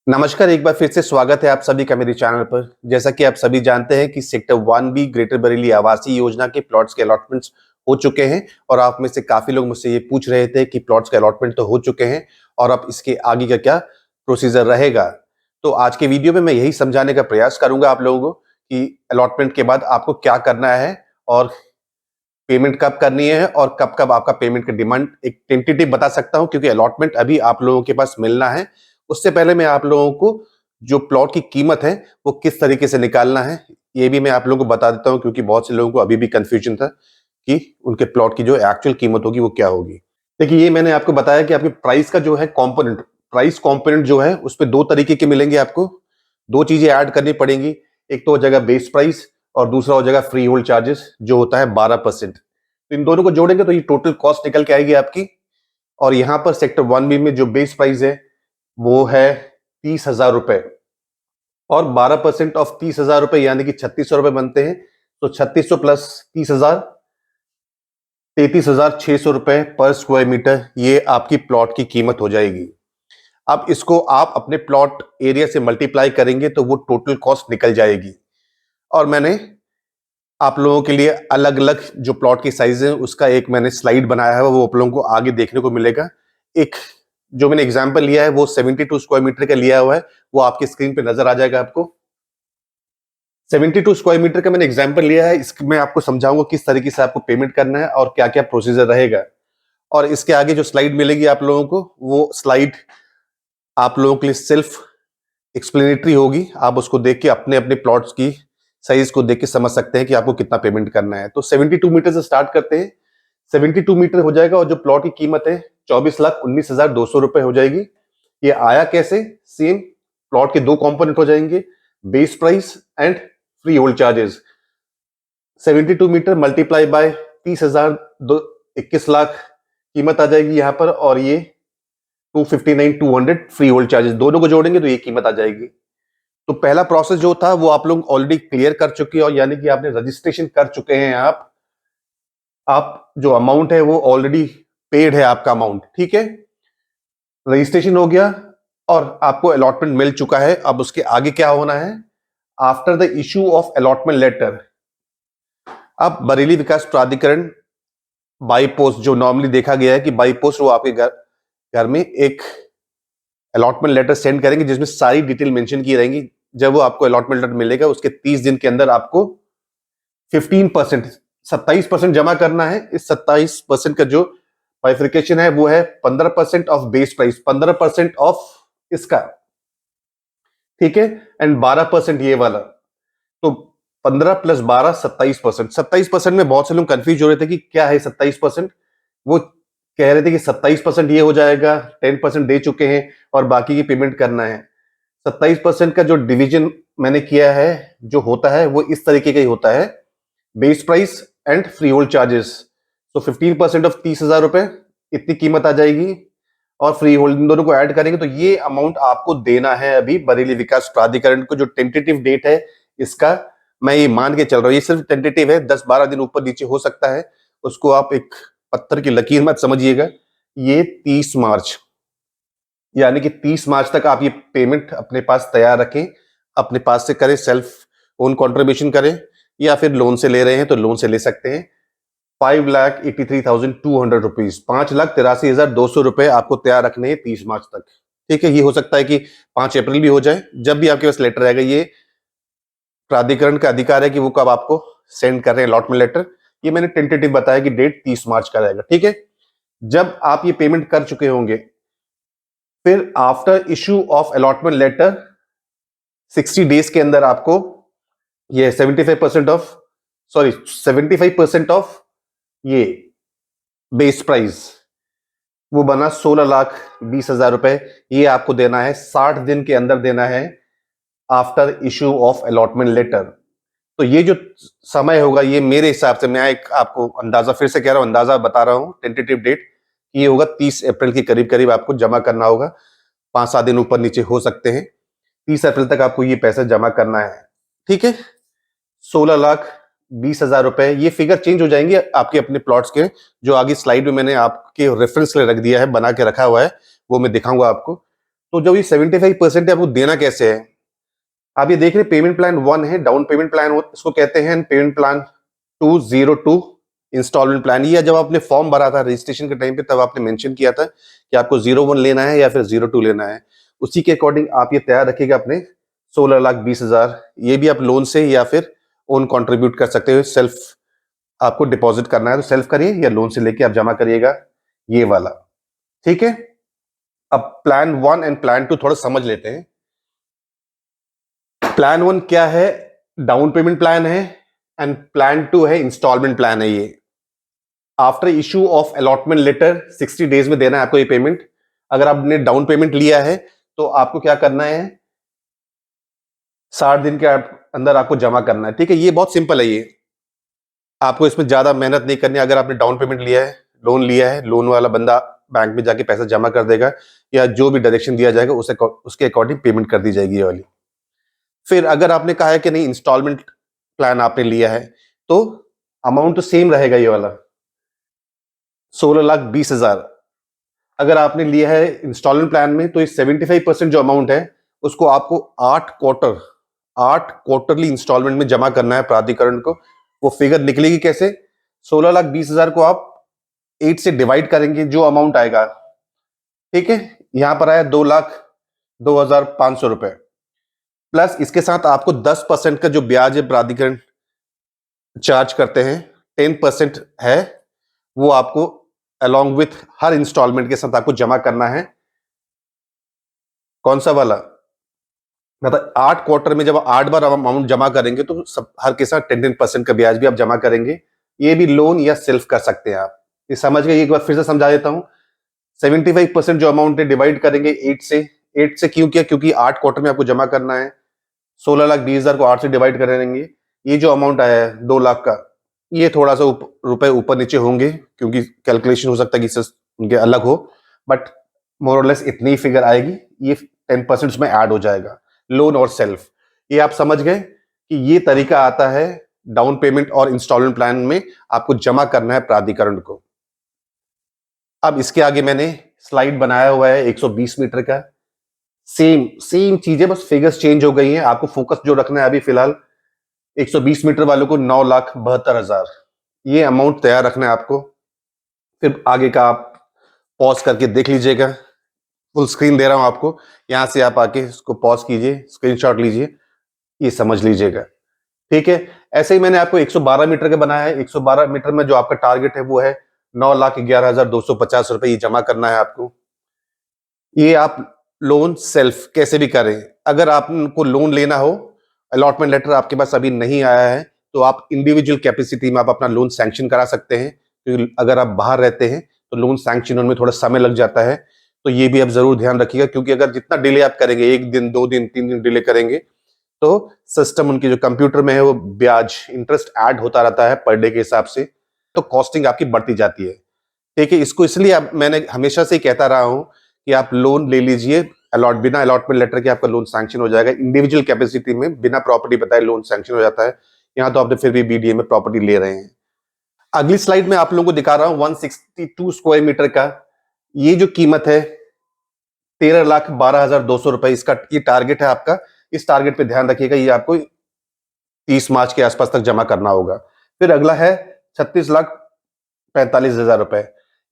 नमस्कार, एक बार फिर से स्वागत है आप सभी का मेरे चैनल पर। जैसा कि आप सभी जानते हैं कि सेक्टर 1B ग्रेटर बरेली आवासीय योजना के प्लॉट्स के अलॉटमेंट्स हो चुके हैं और आप में से काफ़ी लोग मुझसे ये पूछ रहे थे कि प्लॉट्स के अलॉटमेंट तो हो चुके हैं और अब इसके आगे का क्या प्रोसीजर रहेगा। तो आज के वीडियो में मैं यही समझाने का प्रयास करूँगा आप लोगों को कि अलॉटमेंट के बाद आपको क्या करना है और पेमेंट कब करनी है और कब-कब आपका पेमेंट का डिमांड एक टेंटेटिव बता सकता हूँ, क्योंकि अलॉटमेंट अभी आप लोगों के पास मिलना है। उससे पहले मैं आप लोगों को जो प्लॉट की कीमत है, वो किस तरीके से निकालना है, ये भी मैं आप लोगों को बता देता हूँ, क्योंकि बहुत से लोगों को अभी भी कन्फ्यूजन था कि उनके प्लॉट की जो एक्चुअल कीमत होगी वो क्या होगी। देखिए, ये मैंने आपको बताया कि आपके प्राइस का जो है कॉम्पोनेंट, प्राइस कॉम्पोनेंट जो है उसपे 2 तरीके के मिलेंगे आपको। 2 चीज़ें ऐड करनी पड़ेंगी। एक तो हो जाएगा बेस प्राइस और दूसरा हो जाएगा फ्री होल्ड चार्जेस जो होता है 12%। तो इन दोनों को जोड़ेंगे तो ये टोटल कॉस्ट निकल के आएगी आपकी। और यहाँ पर सेक्टर 1B में जो बेस प्राइस है वो है 30,000 रुपए और 12% ऑफ 30,000 रुपए यानी कि 3600 रुपए बनते हैं। तो 3600 प्लस 30,000 33,600 रुपए पर स्क्वायर मीटर, ये आपकी प्लॉट की कीमत हो जाएगी। अब इसको आप अपने प्लॉट एरिया से मल्टीप्लाई करेंगे तो वो टोटल कॉस्ट निकल जाएगी। और मैंने आप लोगों के लिए अलग अलग जो प्लॉट की साइज है उसका एक मैंने स्लाइड बनाया है, वो आप लोगों को आगे देखने को मिलेगा। एक जो मैंने एग्जांपल लिया है वो 72 स्क्वायर मीटर का लिया हुआ है, वो आपकी स्क्रीन पे नजर आ जाएगा आपको। 72 स्क्वायर मीटर का मैंने एग्जांपल लिया है, इसमें आपको समझाऊंगा किस तरीके से आपको पेमेंट करना है और क्या क्या प्रोसीजर रहेगा। और इसके आगे जो स्लाइड मिलेगी आप लोगों को, वो स्लाइड आप लोगों के लिए सिर्फ एक्सप्लेनेटरी होगी। आप उसको देख के अपने अपने प्लॉट्स की साइज को देख के समझ सकते हैं कि आपको कितना पेमेंट करना है। तो 72 मीटर से स्टार्ट करते हैं। 72 मीटर हो जाएगा और जो प्लॉट की कीमत है 24,19,200 रुपए हो जाएगी। ये आया कैसे? सेम प्लॉट के 2 कंपोनेंट हो जाएंगे, base price and freehold charges. 72 metre multiply by 30,000, 21 lakh कीमत आ जाएगी यहाँ पर, और ये 259,200 फ्री होल्ड चार्जेस, दोनों को जोड़ेंगे तो ये कीमत आ जाएगी। तो पहला प्रोसेस जो था वो आप लोग ऑलरेडी क्लियर कर चुके हैं, और यानी कि आपने रजिस्ट्रेशन कर चुके हैं। आप जो अमाउंट है वो ऑलरेडी पेड है आपका अमाउंट, ठीक है। रजिस्ट्रेशन हो गया और आपको अलॉटमेंट मिल चुका है। अब उसके आगे क्या होना है? After the issue of allotment letter, अब बरेली विकास प्राधिकरण बाई पोस्ट, जो नॉर्मली देखा गया है कि बाई पोस्ट वो आपके घर में एक अलॉटमेंट लेटर सेंड करेंगे जिसमें सारी डिटेल मेंशन की रहेंगी। जब वो आपको अलॉटमेंट लेटर मिलेगा उसके 30 दिन के अंदर आपको 15%, 27% जमा करना है। इस 27% का जो बाइफिकेशन है वो है 15% ऑफ बेस प्राइस, 15% ऑफ इसका, ठीक है, एंड 12% ये वाला। तो 15 प्लस 12 27%। 27% में बहुत से लोग कंफ्यूज हो रहे थे कि क्या है 27%। वो कह रहे थे कि 27% ये हो जाएगा, 10% दे चुके हैं और बाकी की पेमेंट करना है। 27% का जो डिवीजन मैंने किया है जो होता है वो इस तरीके का ही होता है, base price and freehold charges. तो 15% ऑफ 30,000 रुपए, इतनी कीमत आ जाएगी, और फ्री होल्ड, इन दोनों को ऐड करेंगे तो ये अमाउंट आपको देना है अभी बरेली विकास प्राधिकरण को। जो टेंटेटिव डेट है इसका, मैं ये मान के चल रहा हूँ, ये सिर्फ टेंटेटिव है, 10-12 दिन ऊपर नीचे हो सकता है, उसको आप एक पत्थर की लकीर मत समझिएगा। ये 30 मार्च, यानी कि 30 मार्च तक आप ये पेमेंट अपने पास तैयार रखें, अपने पास से करें, सेल्फ ओन कॉन्ट्रीब्यूशन करें, या फिर लोन से ले रहे हैं तो लोन से ले सकते हैं। 5,83,200 रुपीज, 5,83,200 रुपए आपको तैयार रखने हैं 30 मार्च तक, ठीक है। ये हो सकता है कि 5 अप्रैल भी हो जाए, जब भी आपके पास लेटर आएगा। ये प्राधिकरण का अधिकार है कि वो कब आपको सेंड कर रहे हैं अलॉटमेंट लेटर। ये मैंने टेंटेटिव बताया कि डेट 30 मार्च का रहेगा, ठीक है। जब आप ये पेमेंट कर चुके होंगे, फिर after issue of allotment letter 60 days के अंदर आपको ये 75% ऑफ ये बेस प्राइस, वो बना 16,20,000 रुपए, ये आपको देना है 60 दिन के अंदर देना है after issue of allotment letter. तो ये जो समय होगा, ये मेरे हिसाब से, मैं एक आपको अंदाजा फिर से कह रहा हूं, अंदाजा बता रहा हूं, टेंटेटिव डेट ये होगा 30 अप्रैल के करीब करीब आपको जमा करना होगा। 5-7 दिन ऊपर नीचे हो सकते हैं। 30 अप्रैल तक आपको ये पैसा जमा करना है, ठीक है। 16,20,000 रुपए, ये फिगर चेंज हो जाएंगे आपके अपने प्लॉट्स के, जो आगे स्लाइड में मैंने आपके रेफरेंस के लिए रख दिया है, बना के रखा हुआ है, वो मैं दिखाऊंगा आपको। तो जो ये 75% है आपको देना कैसे है? आप ये देख रहे पेमेंट प्लान 1 है, डाउन पेमेंट प्लान इसको कहते हैं, पेमेंट प्लान 202 इंस्टॉलमेंट प्लान। ये जब आपने फॉर्म भरा था रजिस्ट्रेशन के टाइम पे, तब आपने मेंशन किया था कि आपको 01 लेना है या फिर 02 लेना है। उसी के अकॉर्डिंग आप ये तैयार रखिएगा अपने 16,20,000। ये भी आप लोन से या फिर ओन कंट्रीब्यूट कर सकते हो। सेल्फ आपको डिपॉजिट करना है तो सेल्फ करिए या लोन से लेके आप जमा करिएगा, ये वाला। ठीक है, अब प्लान 1 एंड प्लान 2 थोड़ा समझ लेते हैं। प्लान 1 क्या है? डाउन पेमेंट प्लान है, एंड प्लान 2 है इंस्टॉलमेंट प्लान है। ये after issue of allotment letter 60 days में देना है आपको ये पेमेंट। अगर आपने डाउन पेमेंट लिया है तो आपको क्या करना है, 60 दिन के अंदर आपको जमा करना है। ठीक है, ये बहुत सिंपल है। ये आपको इसमें ज्यादा मेहनत नहीं करनी। अगर आपने डाउन पेमेंट लिया है, लोन लिया है, लोन वाला बंदा बैंक में जाके पैसा जमा कर देगा, या जो भी डायरेक्शन दिया जाएगा उसके अकॉर्डिंग पेमेंट कर दी जाएगी ये वाली। फिर अगर आपने कहा है कि नहीं इंस्टॉलमेंट प्लान आपने लिया है, तो अमाउंट तो सेम रहेगा ये वाला, 16,20,000। अगर आपने लिया है इंस्टॉलमेंट प्लान में, तो ये 75% जो अमाउंट है उसको आपको 8 क्वार्टरली इंस्टॉलमेंट में जमा करना है प्राधिकरण को। वो फिगर निकलेगी कैसे? 16,20,000 को आप 8 से डिवाइड करेंगे, जो अमाउंट आएगा। ठीक है, यहां पर आया 2,02,500 रुपए, प्लस इसके साथ आपको 10% का जो ब्याज है प्राधिकरण चार्ज करते हैं, 10% है, वो आपको अलॉन्ग विथ हर इंस्टॉलमेंट के साथ आपको जमा करना है। कौन सा वाला? मतलब 8 क्वार्टर में जब 8 बार अमाउंट जमा करेंगे तो सब हर के साथ 10% का ब्याज भी आप जमा करेंगे। ये भी लोन या सेल्फ कर सकते हैं आप। ये समझ गए? एक बार फिर से समझा देता हूं। 75% जो अमाउंट है डिवाइड करेंगे 8 से। 8 से क्यों किया? क्योंकि 8 क्वार्टर में आपको जमा करना है। 16,20,000 को 8 से डिवाइड करेंगे, ये जो अमाउंट आया है 2 लाख का, ये थोड़ा सा रुपए ऊपर नीचे होंगे, क्योंकि कैलकुलेशन हो सकता है कि इससे उनके अलग हो, बट मोर और लेस इतनी फिगर आएगी। ये 10% उसमें ऐड हो जाएगा, लोन और सेल्फ। ये आप समझ गए कि ये तरीका आता है डाउन पेमेंट और इंस्टॉलमेंट प्लान में आपको जमा करना है प्राधिकरण को। अब इसके आगे मैंने स्लाइड बनाया हुआ है 120 मीटर का। सेम सेम चीजें, बस फिगर्स चेंज हो गई हैं। आपको फोकस जो रखना है अभी फिलहाल 120 मीटर वालों को 9,72,000, ये अमाउंट तैयार रखना है आपको। फिर आगे का आप पॉज करके देख लीजिएगा। फुल स्क्रीन दे रहा हूं आपको, यहां से आप आके इसको पॉज कीजिए, स्क्रीनशॉट लीजिए, ये समझ लीजिएगा। ठीक है, ऐसे ही मैंने आपको 112 मीटर का बनाया है। 112 मीटर में जो आपका टारगेट है वो है 9,11,250 रुपए, ये जमा करना है आपको। ये आप लोन सेल्फ कैसे भी करें। अगर आपको लोन लेना हो, अलॉटमेंट लेटर आपके पास अभी नहीं आया है, तो आप इंडिविजुअल कैपेसिटी में आप अपना लोन सैंक्शन करा सकते हैं। क्योंकि अगर आप बाहर रहते हैं तो लोन सैंक्शन होने में थोड़ा समय लग जाता है, तो ये भी आप जरूर ध्यान रखिएगा। क्योंकि अगर जितना डिले आप करेंगे, 1 दिन 2 दिन 3 दिन डिले करेंगे, तो सिस्टम उनकी जो कंप्यूटर में है वो ब्याज इंटरेस्ट ऐड होता रहता है पर डे के हिसाब से, तो कॉस्टिंग आपकी बढ़ती जाती है। ठीक है, इसको इसलिए मैंने हमेशा से ही कहता रहा हूं कि आप लोन ले लीजिए, बिना अलॉटमेंट लेटर के आपका लोन सैंक्शन हो जाएगा। इंडिविजुअल कैपेसिटी में बिना प्रॉपर्टी बताए लोन सैंक्शन हो जाता है। यहाँ तो आपने फिर भी बीडीए में प्रॉपर्टी ले रहे हैं। अगली स्लाइड में आप लोगों को दिखा रहा हूं 162 स्क्वायर मीटर का, ये जो कीमत है 13,12,200 रुपए, इसका ये टारगेट है आपका। इस टारगेट पे ध्यान रखिएगा, ये आपको 30 मार्च के आसपास तक जमा करना होगा। फिर अगला है 36,45,000 रुपए,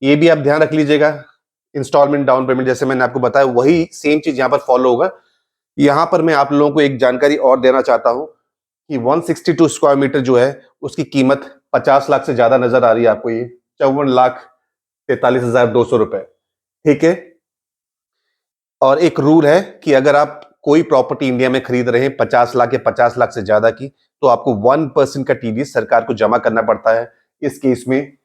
ये भी आप ध्यान रख लीजिएगा। इंस्टॉलमेंट डाउन पेमेंट जैसे मैंने आपको बताया, वही सेम चीज यहां पर फॉलो होगा। यहां पर मैं आप लोगों को एक जानकारी और देना चाहता हूं कि 162 स्क्वायर मीटर जो है उसकी कीमत 50 लाख से ज्यादा नजर आ रही है आपको, ये 54,43,200 रुपए। ठीक है, और एक रूल है कि अगर आप कोई प्रॉपर्टी इंडिया में खरीद रहे हैं 50 लाख या 50 लाख से ज्यादा की, तो आपको 1% का टीडीएस सरकार को जमा करना पड़ता है। इस केस में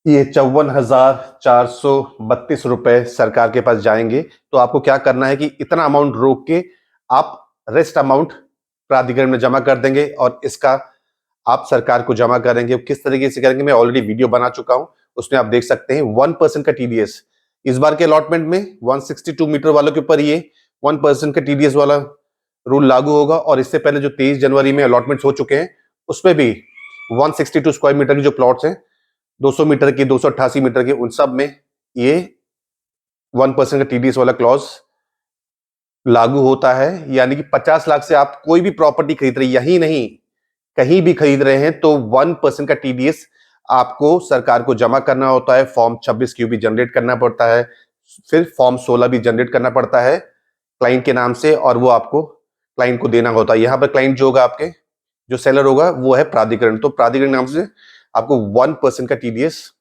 ये 54,432 रुपए सरकार के पास जाएंगे। तो आपको क्या करना है कि इतना अमाउंट रोक के आप रेस्ट अमाउंट प्राधिकरण में जमा कर देंगे, और इसका आप सरकार को जमा करेंगे। किस तरीके से करेंगे मैं ऑलरेडी वीडियो बना चुका हूं, उसमें आप देख सकते हैं। 1% का टीडीएस इस बार के अलॉटमेंट में 162 मीटर वालों के ऊपर ये 1% का टीडीएस वाला रूल लागू होगा। और इससे पहले जो 23 जनवरी में अलॉटमेंट हो चुके हैं, उसमें भी 162 स्क्वायर मीटर की जो प्लॉट्स हैं, 200 मीटर की, 288 मीटर की, उन सब में ये 1% का टीडीएस वाला क्लॉज लागू होता है। यानी कि 50 लाख से आप कोई भी प्रॉपर्टी खरीद रहे, यही नहीं कहीं भी खरीद रहे हैं, तो 1% का टीडीएस आपको सरकार को जमा करना होता है। फॉर्म 26 क्यू भी जनरेट करना पड़ता है, फिर फॉर्म 16 भी जनरेट करना पड़ता है क्लाइंट के नाम से, और वो आपको क्लाइंट को देना होता है। यहां पर क्लाइंट जो होगा, आपके जो सेलर होगा, वो है प्राधिकरण। तो प्राधिकरण नाम से आपको 1% का टीडीएस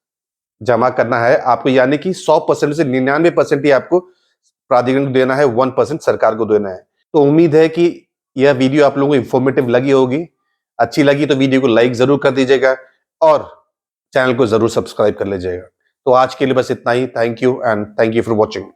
जमा करना है आपको, यानी कि 100% से 99% ही आपको प्राधिकरण को देना है, 1% सरकार को देना है। तो उम्मीद है कि यह वीडियो आप लोगों को इंफॉर्मेटिव लगी होगी। अच्छी लगी तो वीडियो को लाइक जरूर कर दीजिएगा और चैनल को जरूर सब्सक्राइब कर लीजिएगा। तो आज के लिए बस इतना ही। Thank you and thank you for watching.